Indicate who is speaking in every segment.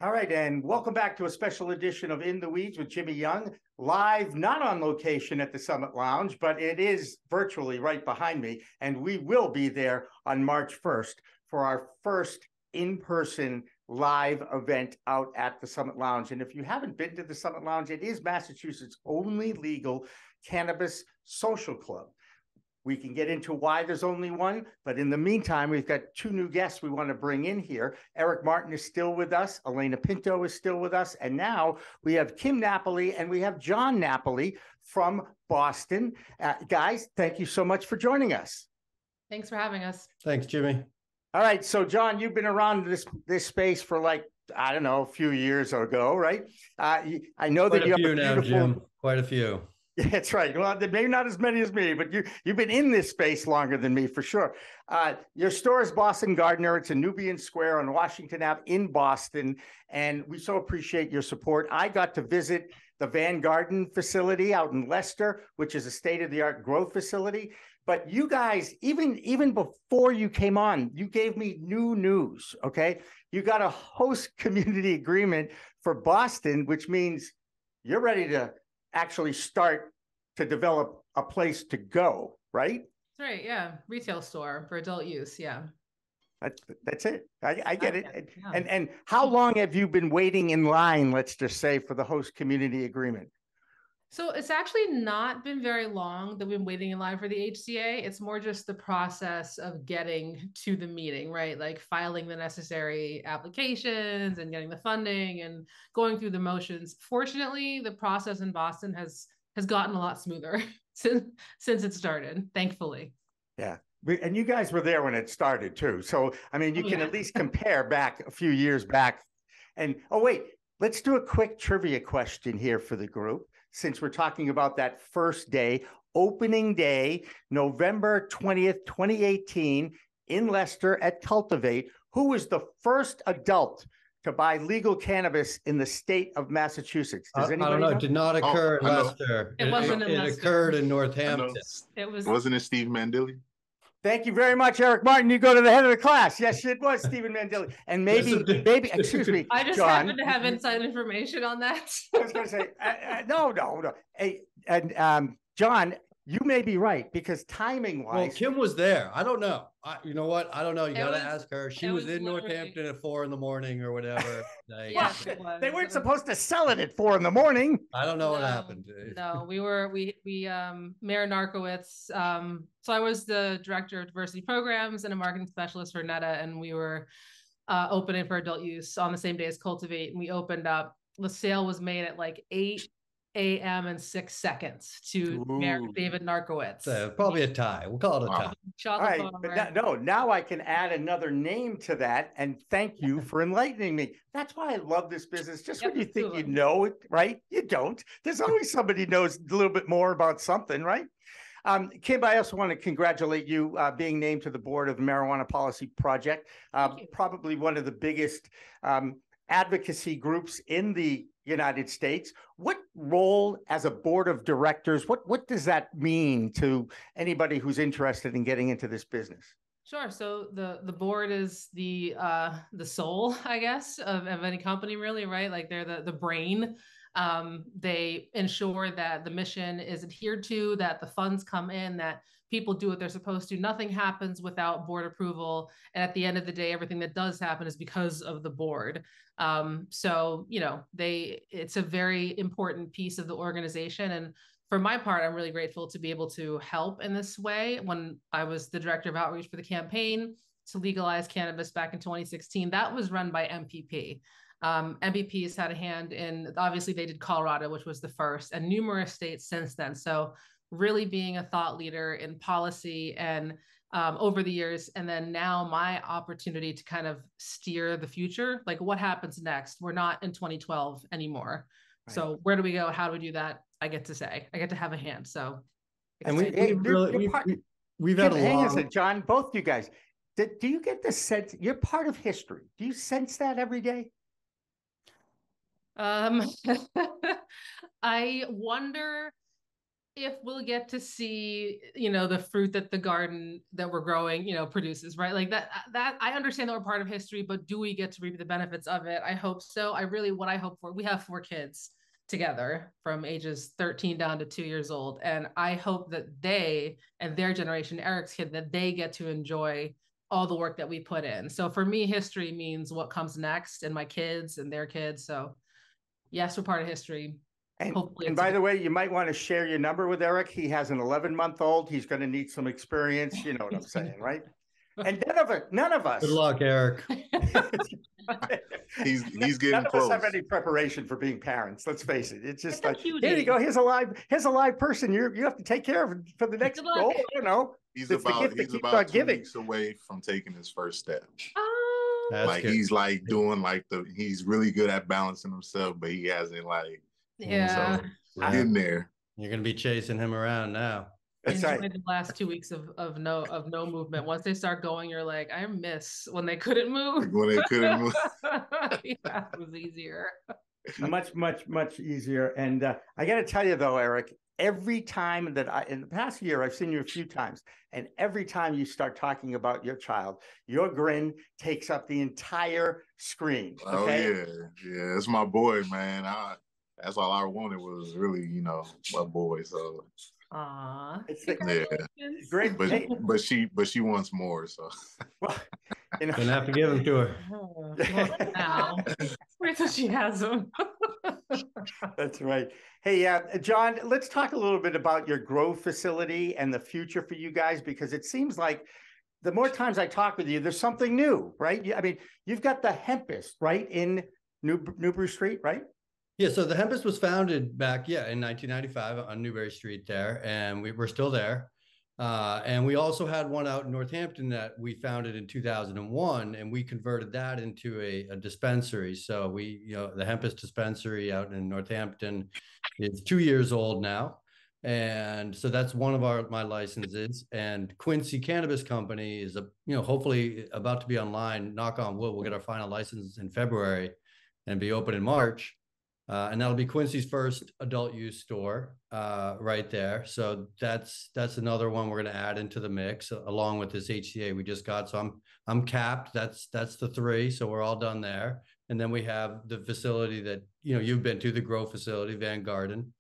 Speaker 1: All right, and welcome back to a special edition of In the Weeds with Jimmy Young, live, not on location at the Summit Lounge, but it is virtually right behind me, and we will be there on March 1st for our first in-person live event out at the Summit Lounge. And if you haven't been to the Summit Lounge, it is Massachusetts' only legal cannabis social club. We can get into why there's only one, but in the meantime, we've got two new guests we want to bring in here. Eric Martin is still with us. Alaina Pinto is still with us. And now we have Kim Napoli and we have Jon Napoli from Boston. Guys, thank you so much for joining us.
Speaker 2: Thanks for having us.
Speaker 3: Thanks, Jimmy.
Speaker 1: All right. So, Jon, you've been around this space for like, I don't know, a few years ago, right? I know that you have a beautiful...
Speaker 3: Jim. Quite a few.
Speaker 1: That's right. Well, maybe not as many as me, but you've been in this space longer than me for sure. Your store is Boston Gardener. It's in Nubian Square on Washington Ave in Boston, and we so appreciate your support. I got to visit the Van Garden facility out in Leicester, which is a state-of-the-art growth facility. But you guys, even before you came on, you gave me new news, okay? You got a host community agreement for Boston, which means you're ready to actually start to develop a place to go, right?
Speaker 2: That's right. Yeah. Retail store for adult use. Yeah.
Speaker 1: That's it. I get it.
Speaker 2: Yeah.
Speaker 1: And how long have you been waiting in line, let's just say, for the host community agreement?
Speaker 2: So it's actually not been very long that we've been waiting in line for the HCA. It's more just the process of getting to the meeting, right? Like filing the necessary applications and getting the funding and going through the motions. Fortunately, the process in Boston has gotten a lot smoother since it started, thankfully.
Speaker 1: Yeah. And you guys were there when it started too. So, I mean, you can at least compare back a few years back. And, oh, wait, let's do a quick trivia question here for the group, since we're talking about that first day, opening day, November 20th, 2018, in Leicester at Cultivate. Who was the first adult to buy legal cannabis in the state of Massachusetts? Does anybody
Speaker 3: I don't know.
Speaker 1: know?
Speaker 3: It did not occur in Leicester.
Speaker 2: It wasn't in Leicester.
Speaker 3: It occurred in Northampton.
Speaker 4: Wasn't it Steve Mandilli?
Speaker 1: Thank you very much, Eric Martin. You go to the head of the class. Yes, it was Stephen Mandilli. And maybe, excuse me,
Speaker 2: I just
Speaker 1: Jon,
Speaker 2: happen to have inside information on that.
Speaker 1: I was going to say, no. Hey, and Jon, you may be right, because timing-wise...
Speaker 3: Well, Kim was there. I don't know. You know what? I don't know. You got to ask her. She was in Northampton at 4 in the morning or whatever.
Speaker 2: Yeah,
Speaker 1: they weren't supposed to sell it at 4 in the morning.
Speaker 3: I don't know what happened.
Speaker 2: No, we Mayor Narkowitz. So I was the director of diversity programs and a marketing specialist for Netta, and we were opening for adult use on the same day as Cultivate. And we opened up. The sale was made at like 8 a.m. and 6 seconds to Mayor David Narkowitz.
Speaker 3: Probably a tie. We'll call it a tie.
Speaker 1: All right, but now I can add another name to that, and thank you for enlightening me. That's why I love this business. Just when you think you know it, right? You don't. There's always somebody who knows a little bit more about something, right? Kim, I also want to congratulate you being named to the board of the Marijuana Policy Project, probably one of the biggest advocacy groups in the United States. What role as a board of directors, what does that mean to anybody who's interested in getting into this business?
Speaker 2: Sure. So the board is the soul, I guess, of any company, really, right? Like they're the brain. They ensure that the mission is adhered to, that the funds come in, that people do what they're supposed to. Nothing happens without board approval. And at the end of the day, everything that does happen is because of the board. So, it's a very important piece of the organization. And for my part, I'm really grateful to be able to help in this way. When I was the director of outreach for the campaign to legalize cannabis back in 2016, that was run by MPP. MPP has had a hand in, obviously they did Colorado, which was the first, and numerous states since then. So really being a thought leader in policy and over the years. And then now my opportunity to kind of steer the future, like what happens next? We're not in 2012 anymore. Right. So where do we go? How do we do that? I get to say, I get to have a hand. So.
Speaker 3: And we've had a
Speaker 1: hang
Speaker 3: long...
Speaker 1: on a second, Jon, both you guys, do you get the sense, you're part of history. Do you sense that every day?
Speaker 2: I wonder if we'll get to see, the fruit that the garden that we're growing, produces, right? Like that I understand that we're part of history, but do we get to reap the benefits of it? I hope so. What I hope for, we have 4 kids together from ages 13 down to 2 years old. And I hope that they and their generation, Eric's kid, that they get to enjoy all the work that we put in. So for me, history means what comes next and my kids and their kids. So yes, we're part of history.
Speaker 1: And by the way, you might want to share your number with Eric. He has an 11-month-old. He's going to need some experience. You know what I'm saying, right? And none of us.
Speaker 3: Good luck, Eric.
Speaker 4: he's getting
Speaker 1: none of
Speaker 4: close.
Speaker 1: us have any preparation for being parents. Let's face it. It's just like,
Speaker 2: cutie.
Speaker 1: here you go. Here's a live person. You have to take care of for the next goal. I don't know.
Speaker 4: He's about 2 weeks away from taking his first step.
Speaker 2: Oh,
Speaker 4: like good. He's like doing he's really good at balancing himself, but he hasn't
Speaker 2: yeah.
Speaker 4: So getting there.
Speaker 3: You're gonna be chasing him around now.
Speaker 1: That's
Speaker 2: enjoy
Speaker 1: right.
Speaker 2: the last 2 weeks of no movement. Once they start going, you're like, I miss when they couldn't move.
Speaker 4: When they couldn't move.
Speaker 2: Yeah, it was easier.
Speaker 1: Much easier. And I got to tell you though, Eric, every time that in the past year, I've seen you a few times, and every time you start talking about your child, your grin takes up the entire screen. Okay?
Speaker 4: Oh yeah, it's my boy, man. That's all I wanted was really, my boy. So.
Speaker 2: Yeah,
Speaker 1: great.
Speaker 4: But she wants more. So.
Speaker 1: Well,
Speaker 3: gonna have to give them to her.
Speaker 2: Now, wait till she has them.
Speaker 1: That's right. Hey, Jon, let's talk a little bit about your grow facility and the future for you guys, because it seems like the more times I talk with you, there's something new, right? I mean, you've got the Hempist, right, in Newbury Street, right?
Speaker 3: Yeah, so the Hempist was founded back, in 1995 on Newbury Street there, and we're still there. And we also had one out in Northampton that we founded in 2001, and we converted that into a dispensary. So the Hempist dispensary out in Northampton is 2 years old now. And so that's one of my licenses. And Quincy Cannabis Company is hopefully about to be online. Knock on wood, we'll get our final license in February and be open in March. And that'll be Quincy's first adult use store right there. So that's another one we're going to add into the mix along with this HCA we just got. So I'm capped. That's the 3. So we're all done there. And then we have the facility that, you've been to, the grow facility, Van Garden,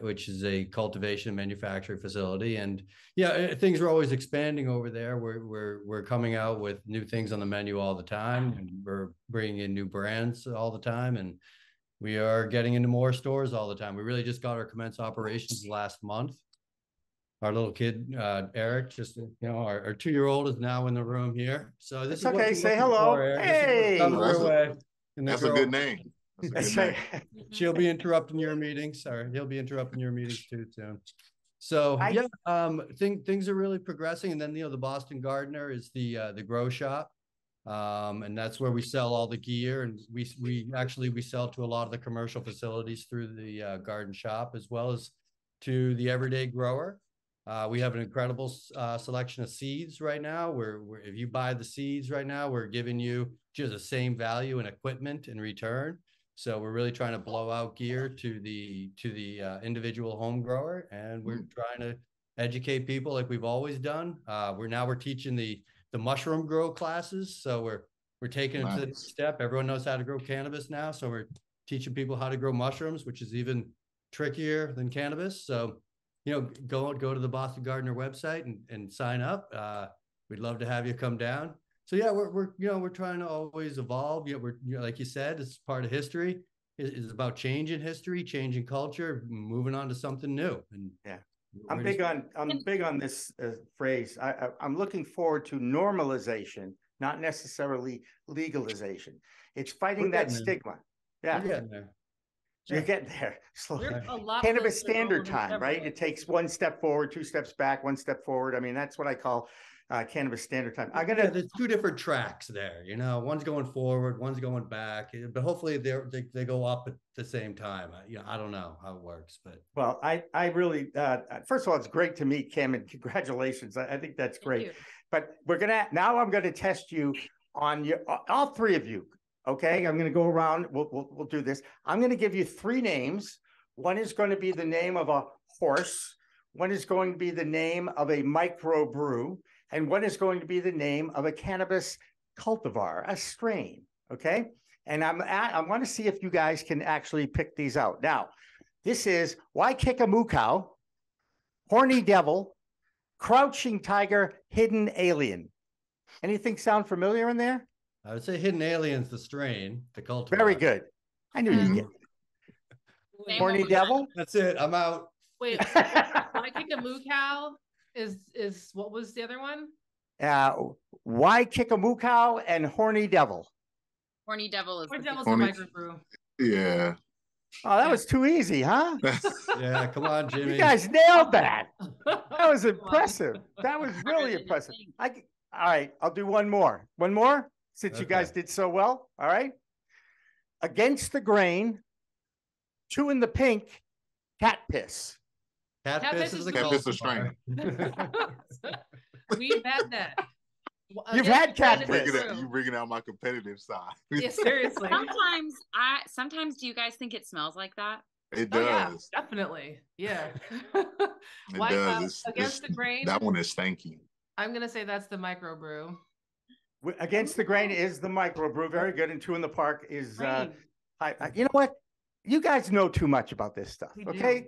Speaker 3: which is a cultivation and manufacturing facility. And things are always expanding over there. We're coming out with new things on the menu all the time, and we're bringing in new brands all the time. And we are getting into more stores all the time. We really just got our commence operations last month. Our little kid, Eric, our 2-year-old is now in the room here. So this is okay.
Speaker 1: Say hello. Hey,
Speaker 4: that's a good name.
Speaker 3: She'll be interrupting your meetings. Sorry, he'll be interrupting your meetings too soon. So things are really progressing. And then the Boston Gardener is the grow shop. And that's where we sell all the gear, and we sell to a lot of the commercial facilities through the garden shop, as well as to the everyday grower. We have an incredible selection of seeds right now. If you buy the seeds right now, we're giving you just the same value and equipment in return. So we're really trying to blow out gear to the individual home grower, and we're trying to educate people like we've always done. We're teaching the mushroom grow classes. So we're taking it to the next step. Everyone knows how to grow cannabis now. So we're teaching people how to grow mushrooms, which is even trickier than cannabis. So, go to the Boston Gardener website and sign up. We'd love to have you come down. So we're trying to always evolve. We're like you said, it's part of history. It's about changing history, changing culture, moving on to something new. And
Speaker 1: I'm big on this phrase. I'm looking forward to normalization, not necessarily legalization. It's fighting that stigma. Yeah,
Speaker 3: we're getting there.
Speaker 1: You're getting there. Cannabis standard time, right? It takes 1 step forward, 2 steps back, 1 step forward. I mean, that's what I call cannabis standard time.
Speaker 3: There's 2 different tracks there. One's going forward, one's going back, but hopefully they go up at the same time. I don't know how it works, but
Speaker 1: I really first of all, it's great to meet Kim, and congratulations. I think that's great. But I'm gonna test you on all 3 of you. Okay, I'm gonna go around. We'll do this. I'm gonna give you 3 names. One is going to be the name of a horse, one is going to be the name of a microbrew, and one is going to be the name of a cannabis cultivar, a strain, okay? And I want to see if you guys can actually pick these out. Now, this is Why Kick a Moo Cow, Horny Devil, Crouching Tiger, Hidden Alien. Anything sound familiar in there?
Speaker 3: I would say Hidden Alien's the strain, the cultivar.
Speaker 1: Very good. I knew you'd get it. Horny Devil?
Speaker 3: That's it. I'm out.
Speaker 2: Wait, Why Kick a Moo Cow is what was the other one?
Speaker 1: Why Kick a Moo Cow and Horny Devil.
Speaker 5: Horny Devil is
Speaker 2: Horny Devil's
Speaker 4: Horny-
Speaker 2: a microbrew.
Speaker 4: Yeah.
Speaker 1: Oh, that was too easy, huh?
Speaker 3: Yeah, come on, Jimmy.
Speaker 1: You guys nailed that. That was impressive. That was really impressive. All right, I'll do one more. One more, since you guys did so well. All right. Against the Grain, Chewing the Pink, Cat Piss.
Speaker 3: Cat piss is the
Speaker 4: Cat piss is
Speaker 3: cultivar.
Speaker 2: We've had that.
Speaker 1: You've had cat piss.
Speaker 4: You bringing out my competitive side.
Speaker 2: Yeah, seriously.
Speaker 5: Sometimes do you guys think it smells like that?
Speaker 4: It
Speaker 2: Oh, yeah,
Speaker 4: does.
Speaker 2: definitely. Yeah.
Speaker 4: It does.
Speaker 2: Against the Grain.
Speaker 4: That one is stanky.
Speaker 2: I'm gonna say that's the microbrew.
Speaker 1: Against the Grain is the microbrew. Very good. And Two in the Park is,
Speaker 2: Grain.
Speaker 1: you know what? You guys know too much about this stuff,
Speaker 2: We do.
Speaker 1: okay?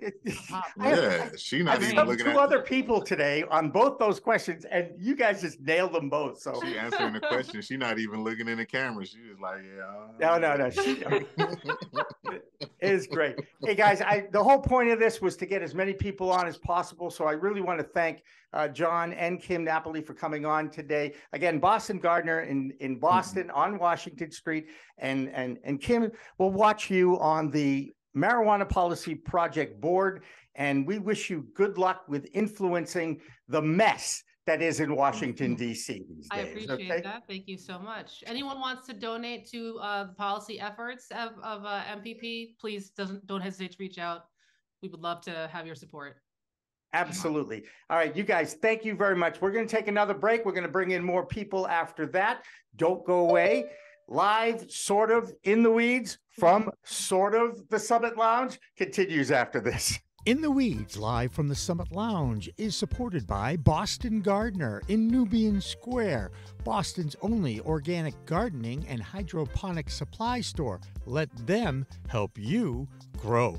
Speaker 4: Yeah, she not
Speaker 1: I've
Speaker 4: even
Speaker 1: stumped
Speaker 4: looking
Speaker 1: two
Speaker 4: at
Speaker 1: other people today on both those questions, and you guys just nailed them both. So
Speaker 4: She answering the question. She not even looking in the camera. She was like, yeah.
Speaker 1: no. It is great. Hey guys, the whole point of this was to get as many people on as possible. So I really want to thank Jon and Kim Napoli for coming on today. Again, Boston Gardener in Boston on Washington Street, and Kim will watch you on the Marijuana Policy Project Board, and we wish you good luck with influencing the mess that is in Washington, D.C. these days.
Speaker 2: I appreciate that. Thank you so much. Anyone wants to donate to the policy efforts of MPP, please don't hesitate to reach out. We would love to have your support.
Speaker 1: Absolutely. All right, you guys, thank you very much. We're going to take another break. We're going to bring in more people after that. Don't go away. Live, sort of, in the weeds from sort of the Summit Lounge continues after this.
Speaker 6: In the Weeds, live from the Summit Lounge, is supported by Boston Gardener in Nubian Square, Boston's only organic gardening and hydroponic supply store. Let them help you grow.